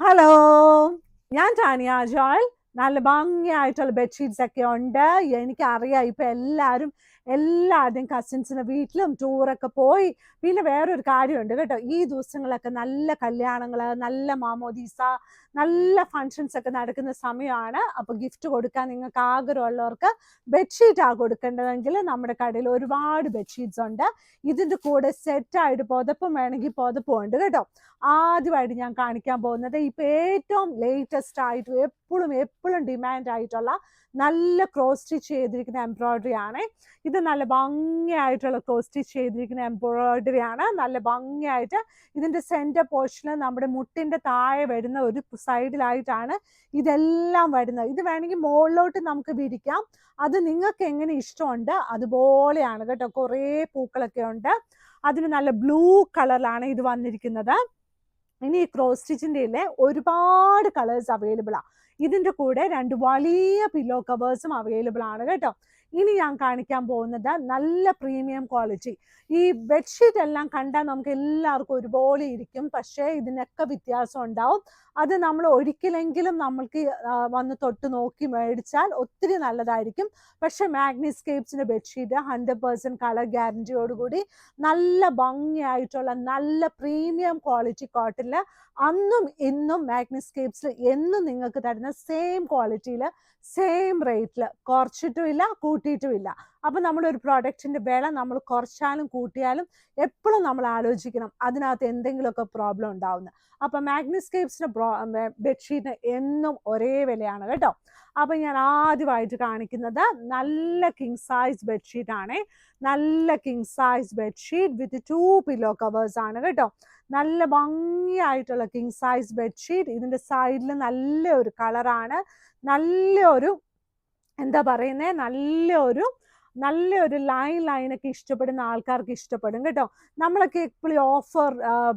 Hello, ഞാൻ Tanya Joel. നല്ല ഭംഗിയായിട്ടുള്ള bedsheets ഒക്കെ ഉണ്ട്. എനിക്കറിയാം ഇപ്പൊ എല്ലാവരുടെയും കസിൻസിന്റെ വീട്ടിലും ടൂറൊക്കെ പോയി. പിന്നെ വേറൊരു കാര്യമുണ്ട് കേട്ടോ, ഈ ദിവസങ്ങളൊക്കെ നല്ല കല്യാണങ്ങള്, നല്ല മാമോദീസ, നല്ല ഫങ്ഷൻസ് ഒക്കെ നടക്കുന്ന സമയമാണ്. അപ്പൊ ഗിഫ്റ്റ് കൊടുക്കാൻ നിങ്ങൾക്ക് ആഗ്രഹമുള്ളവർക്ക് ബെഡ്ഷീറ്റാ കൊടുക്കേണ്ടതെങ്കിൽ നമ്മുടെ കടയിൽ ഒരുപാട് ബെഡ്ഷീറ്റ്സ് ഉണ്ട്. ഇതിന്റെ കൂടെ സെറ്റായിട്ട് പുതപ്പും വേണമെങ്കിൽ പുതപ്പും ഉണ്ട് കേട്ടോ. ആദ്യമായിട്ട് ഞാൻ കാണിക്കാൻ പോകുന്നത് ഇപ്പൊ ഏറ്റവും ലേറ്റസ്റ്റ് ആയിട്ട് എപ്പോഴും ഡിമാൻഡ് ആയിട്ടുള്ള നല്ല ക്രോസ് സ്റ്റിച്ച് ചെയ്തിരിക്കുന്ന എംബ്രോയിഡറി ആണ്. ഇത് നല്ല ഭംഗിയായിട്ടുള്ള ക്രോസ് സ്റ്റിച്ച് ചെയ്തിരിക്കുന്ന എംബ്രോയിഡറി ആണ്. നല്ല ഭംഗിയായിട്ട് ഇതിന്റെ സെന്റർ പോർഷനിൽ നമ്മുടെ മുട്ടിന്റെ താഴെ വരുന്ന ഒരു സൈഡിലായിട്ടാണ് ഇതെല്ലാം വരുന്നത്. ഇത് വേണമെങ്കിൽ മുകളിലോട്ട് നമുക്ക് വിരിക്കാം. അത് നിങ്ങൾക്ക് എങ്ങനെ ഇഷ്ടമുണ്ട് അതുപോലെയാണ് കേട്ടോ. കുറേ പൂക്കളൊക്കെ ഉണ്ട്. അതിന് നല്ല ബ്ലൂ കളറിലാണ് ഇത് വന്നിരിക്കുന്നത്. ഇനി ഈ ക്രോസ് സ്റ്റിച്ചിൻ്റെ ഒരുപാട് കളേഴ്സ് അവൈലബിൾ ആണ്. ഇതിന്റെ കൂടെ 2 വലിയ പില്ലോ കവേഴ്സും അവൈലബിൾ ആണ് കേട്ടോ. ഇനി ഞാൻ കാണിക്കാൻ പോകുന്നത് നല്ല പ്രീമിയം ക്വാളിറ്റി. ഈ ബെഡ്ഷീറ്റ് എല്ലാം കണ്ടാൽ നമുക്ക് എല്ലാവർക്കും ഒരുപോലെ ഇരിക്കും, പക്ഷേ ഇതിനൊക്കെ വ്യത്യാസം ഉണ്ടാവും. അത് നമ്മൾ ഒരിക്കലെങ്കിലും നമ്മൾക്ക് വന്ന് തൊട്ട് നോക്കി മേടിച്ചാൽ ഒത്തിരി നല്ലതായിരിക്കും. പക്ഷെ മാഗ്നിസ്കേപ്സിന്റെ ബെഡ്ഷീറ്റ് 100% കളർ ഗ്യാരണ്ടിയോടുകൂടി നല്ല ഭംഗിയായിട്ടുള്ള നല്ല പ്രീമിയം ക്വാളിറ്റി കോട്ടണില് അന്നും ഇന്നും മാഗ്നിസ്കേപ്സിൽ എന്നും നിങ്ങൾക്ക് തരുന്ന സെയിം ക്വാളിറ്റിയിൽ സെയിം റേറ്റിൽ കുറച്ചിട്ടുമില്ല കൂട്ടിയിട്ടുമില്ല. അപ്പം നമ്മളൊരു പ്രോഡക്റ്റിന്റെ വില നമ്മൾ കുറച്ചാലും കൂട്ടിയാലും എപ്പോഴും നമ്മൾ ആലോചിക്കണം അതിനകത്ത് എന്തെങ്കിലുമൊക്കെ പ്രോബ്ലം ഉണ്ടാവുന്നത്. അപ്പം മാഗ്നിസ്കേപ്സിന്റെ ബെഡ്ഷീറ്റിന് എന്നും ഒരേ വിലയാണ് കേട്ടോ. അപ്പം ഞാൻ ആദ്യമായിട്ട് കാണിക്കുന്നത് നല്ല കിങ് സൈസ് ബെഡ്ഷീറ്റ് ആണ്. നല്ല king size bedsheet with 2 pillow covers ആണ് കേട്ടോ. നല്ല ഭംഗിയായിട്ടുള്ള കിങ് സൈസ് ബെഡ്ഷീറ്റ്. ഇതിന്റെ സൈഡിൽ നല്ലൊരു കളറാണ്. നല്ലൊരു എന്താ പറയുന്നേ, നല്ലൊരു ലൈനൊക്കെ ഇഷ്ടപ്പെടുന്ന ആൾക്കാർക്ക് ഇഷ്ടപ്പെടും കേട്ടോ. നമ്മളൊക്കെ എപ്പോഴും ഓഫർ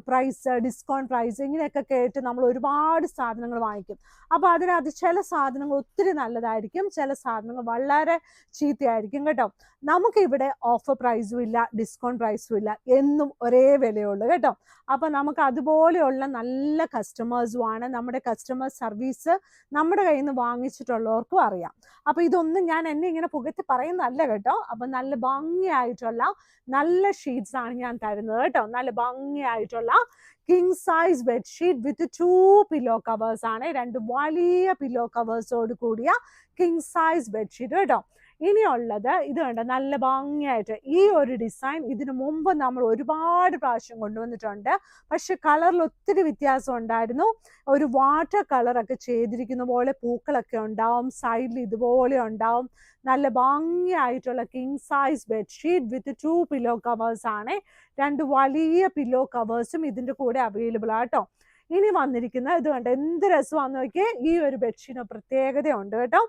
പ്രൈസ്, ഡിസ്കൗണ്ട് പ്രൈസ് ഇങ്ങനെയൊക്കെ കേട്ട് നമ്മൾ ഒരുപാട് സാധനങ്ങൾ വാങ്ങിക്കും. അപ്പോൾ അതിനകത്ത് ചില സാധനങ്ങൾ ഒത്തിരി നല്ലതായിരിക്കും, ചില സാധനങ്ങൾ വളരെ ചീത്തയായിരിക്കും കേട്ടോ. നമുക്കിവിടെ ഓഫർ പ്രൈസും ഇല്ല, ഡിസ്കൗണ്ട് പ്രൈസും ഇല്ല, എന്നും ഒരേ വിലയുള്ളൂ കേട്ടോ. അപ്പം നമുക്ക് അതുപോലെയുള്ള നല്ല കസ്റ്റമേഴ്സും ആണ്. നമ്മുടെ കസ്റ്റമർ സർവീസ് നമ്മുടെ കയ്യിൽ നിന്ന് വാങ്ങിച്ചിട്ടുള്ളവർക്കും അറിയാം. അപ്പം ഇതൊന്നും ഞാൻ എന്നെ ഇങ്ങനെ പുകഴ്ത്തി പറയുന്നതല്ല കേട്ടോ. അപ്പം നല്ല ഭംഗിയായിട്ടുള്ള നല്ല ഷീറ്റ്സ് ആണ് ഞാൻ തരുന്നത് കേട്ടോ. നല്ല ഭംഗിയായിട്ടുള്ള king size bedsheet with 2 pillow covers ആണ്. 2 വലിയ പില്ലോ കവേഴ്സോട് കൂടിയ കിങ് സൈസ് ബെഡ്ഷീറ്റ് കേട്ടോ. ഇനിയുള്ളത് ഇത് കണ്ടോ, നല്ല ഭംഗിയായിട്ട് ഈ ഒരു ഡിസൈൻ ഇതിനു മുമ്പ് നമ്മൾ ഒരുപാട് പ്രാവശ്യം കൊണ്ടുവന്നിട്ടുണ്ട്. പക്ഷെ കളറിൽ ഒത്തിരി വ്യത്യാസം ഉണ്ടായിരുന്നു. ഒരു വാട്ടർ കളറൊക്കെ ചെയ്തിരിക്കുന്ന പോലെ പൂക്കളൊക്കെ ഉണ്ടാവും, സൈഡിൽ ഇതുപോലെ ഉണ്ടാവും. നല്ല ഭംഗിയായിട്ടുള്ള king size bedsheet with 2 pillow covers ആണ്. 2 വലിയ പില്ലോ കവേഴ്സും ഇതിന്റെ കൂടെ അവൈലബിൾ ആട്ടോ. ഇനി വന്നിരിക്കുന്ന ഇത് കണ്ടോ, എന്ത് രസമാണെന്ന് നോക്കിയേ. ഈ ഒരു ബെഡ്ഷീറ്റിന് പ്രത്യേകതയുണ്ട് കേട്ടോ.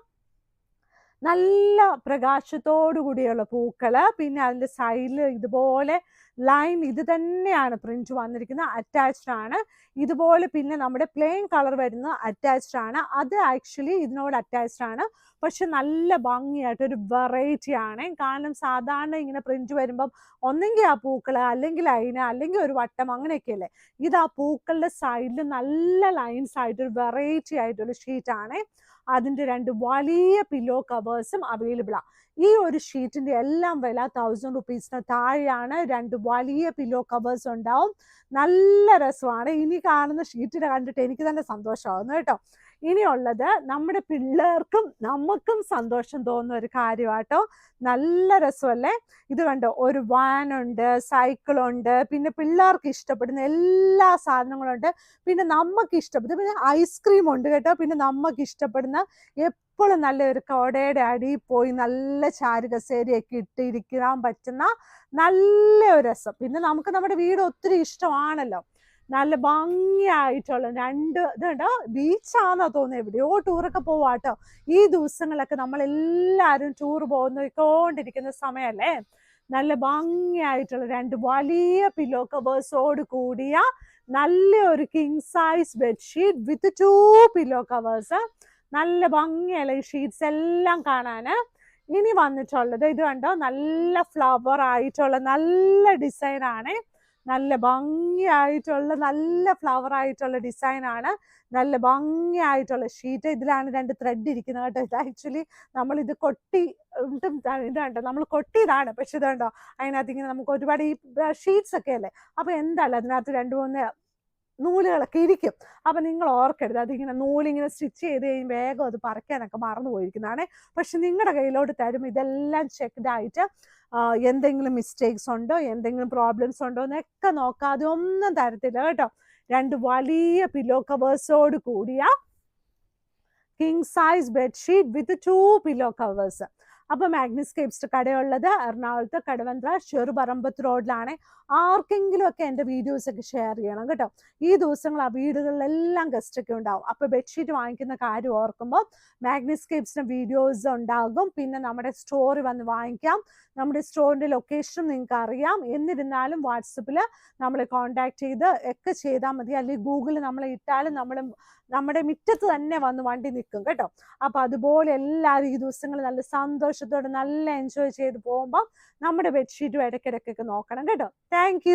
നല്ല പ്രകാശത്തോടു കൂടിയുള്ള പൂക്കള്, പിന്നെ അതിന്റെ സൈഡിൽ ഇതുപോലെ ലൈൻ, ഇത് തന്നെയാണ് പ്രിന്റ് വന്നിരിക്കുന്നത്. അറ്റാച്ച്ഡ് ആണ് ഇതുപോലെ. പിന്നെ നമ്മുടെ പ്ലെയിൻ കളർ വരുന്ന അറ്റാച്ച്ഡ് ആണ്. അത് ആക്ച്വലി ഇതിനോട് അറ്റാച്ച്ഡ് ആണ്, പക്ഷെ നല്ല ഭംഗിയായിട്ട് ഒരു വെറൈറ്റി ആണ്. കാരണം സാധാരണ ഇങ്ങനെ പ്രിന്റ് വരുമ്പം ഒന്നെങ്കിൽ ആ പൂക്കള്, അല്ലെങ്കിൽ ലൈന്, അല്ലെങ്കിൽ ഒരു വട്ടം, അങ്ങനെയൊക്കെയല്ലേ. ഇത് ആ പൂക്കളുടെ സൈഡിൽ നല്ല ലൈൻസ് ആയിട്ട് ഒരു വെറൈറ്റി ആയിട്ടൊരു ഷീറ്റ് ആണ്. അതിന്റെ 2 വലിയ പില്ലോ കവേഴ്സും അവൈലബിൾ ആണ്. ഈ ഒരു ഷീറ്റിന്റെ എല്ലാം വില 1000 റുപ്പീസിന് താഴെയാണ്. 2 വലിയ പില്ലോ കവേഴ്സ് ഉണ്ടാവും. നല്ല രസമാണ്. ഇനി കാണുന്ന ഷീറ്റിനെ കണ്ടിട്ട് എനിക്ക് തന്നെ സന്തോഷമാകുന്നു കേട്ടോ. ഇനിയുള്ളത് നമ്മുടെ പിള്ളേർക്കും നമുക്കും സന്തോഷം തോന്നുന്ന ഒരു കാര്യമാട്ടോ. നല്ല രസമല്ലേ. ഇത് കണ്ടോ, ഒരു വാൻ ഉണ്ട്, സൈക്കിളുണ്ട്, പിന്നെ പിള്ളേർക്ക് ഇഷ്ടപ്പെടുന്ന എല്ലാ സാധനങ്ങളും ഉണ്ട്. പിന്നെ നമുക്ക് ഇഷ്ടപ്പെടുന്ന പിന്നെ ഐസ്ക്രീം ഉണ്ട് കേട്ടോ. പിന്നെ നമുക്ക് ഇഷ്ടപ്പെടുന്ന എപ്പോഴും നല്ലൊരു കോടയുടെ അടിയിൽ പോയി നല്ല ചാരുകസേരയൊക്കെ ഇട്ടിരിക്കാൻ പറ്റുന്ന നല്ലൊരു രസം. പിന്നെ നമുക്ക് നമ്മുടെ വീട് ഒത്തിരി ഇഷ്ടമാണല്ലോ. നല്ല ഭംഗിയായിട്ടുള്ള 2 ഇതുണ്ടോ, ബീച്ചാണെന്നോ തോന്നുന്നു, എവിടെയോ ടൂറൊക്കെ പോവാട്ടോ. ഈ ദിവസങ്ങളൊക്കെ നമ്മളെല്ലാവരും ടൂർ പോയിക്കൊണ്ടിരിക്കുന്ന സമയമല്ലേ. നല്ല ഭംഗിയായിട്ടുള്ള 2 വലിയ പില്ലോ കവേഴ്സോട് കൂടിയ നല്ലൊരു king size bedsheet with 2 pillow covers. നല്ല ഭംഗിയല്ല ഈ ഷീറ്റ്സ് എല്ലാം കാണാന്. ഇനി വന്നിട്ടുള്ളത് ഇത് കണ്ടോ, നല്ല ഫ്ലവർ ആയിട്ടുള്ള നല്ല ഡിസൈൻ ആണ്. നല്ല ഭംഗിയായിട്ടുള്ള നല്ല ഫ്ലവർ ആയിട്ടുള്ള ഡിസൈനാണ്. നല്ല ഭംഗിയായിട്ടുള്ള ഷീറ്റ്. ഇതിലാണ് 2 ത്രെഡ് ഇരിക്കുന്നത് കേട്ടോ. ഇത് ആക്ച്വലി നമ്മളിത് കൊട്ടി ഇതുണ്ട്, നമ്മൾ കൊട്ടിയതാണ്. പക്ഷെ ഇതുണ്ടോ അതിനകത്ത് ഇങ്ങനെ നമുക്ക് ഒരുപാട് ഈ ഷീറ്റ്സ് ഒക്കെ അല്ലേ, അപ്പൊ എന്തായാലും അതിനകത്ത് 2-3 നൂലുകളൊക്കെ ഇരിക്കും. അപ്പൊ നിങ്ങൾ ഓർക്കരുത് അതിങ്ങനെ നൂലിങ്ങനെ സ്റ്റിച്ച് ചെയ്ത് കഴിയുമ്പോൾ വേഗം അത് പറിക്കാനൊക്കെ മറന്നു പോയിരിക്കുന്നതാണ്. പക്ഷെ നിങ്ങളുടെ കയ്യിലോട്ട് തരും ഇതെല്ലാം ചെക്ക്ഡ് ആയിട്ട് എന്തെങ്കിലും മിസ്റ്റേക്സ് ഉണ്ടോ, എന്തെങ്കിലും പ്രോബ്ലംസ് ഉണ്ടോ എന്നൊക്കെ നോക്കാതെ ഒന്നും തരത്തില്ല കേട്ടോ. 2 വലിയ പില്ലോ കവേഴ്സോട് കൂടിയ king size bedsheet with 2 pillow covers. അപ്പൊ മാഗ്നിസ്കേപ്സ് കടയുള്ളത് എറണാകുളത്ത് കടവന്ത്ര ചെറുപറമ്പത്ത് റോഡിലാണ്. ആർക്കെങ്കിലും ഒക്കെ എൻ്റെ വീഡിയോസ് ഒക്കെ ഷെയർ ചെയ്യണം കേട്ടോ. ഈ ദിവസങ്ങൾ ആ വീടുകളിലെല്ലാം ഗസ്റ്റ് ഒക്കെ ഉണ്ടാവും. അപ്പൊ ബെഡ്ഷീറ്റ് വാങ്ങിക്കുന്ന കാര്യം ഓർക്കുമ്പോൾ മാഗ്നിസ്കേപ്സിന്റെ വീഡിയോസ് ഉണ്ടാകും. പിന്നെ നമ്മുടെ സ്റ്റോറിൽ വന്ന് വാങ്ങിക്കാം. നമ്മുടെ സ്റ്റോറിന്റെ ലൊക്കേഷൻ നിങ്ങൾക്ക് അറിയാം. എന്നിരുന്നാലും വാട്സപ്പിൽ നമ്മളെ കോൺടാക്ട് ചെയ്ത് ഒക്കെ ചെയ്താൽ മതി. അല്ലെങ്കിൽ ഗൂഗിളിൽ നമ്മളെ ഇട്ടാലും നമ്മുടെ മുറ്റത്ത് തന്നെ വന്ന് വണ്ടി നിൽക്കും കേട്ടോ. അപ്പൊ അതുപോലെ എല്ലാവരും ഈ ദിവസങ്ങൾ നല്ല സന്തോഷത്തോടെ നല്ല എൻജോയ് ചെയ്ത് പോകുമ്പോൾ നമ്മുടെ ബെഡ്ഷീറ്റും ഇടയ്ക്കിടയ്ക്കൊക്കെ നോക്കണം കേട്ടോ. താങ്ക്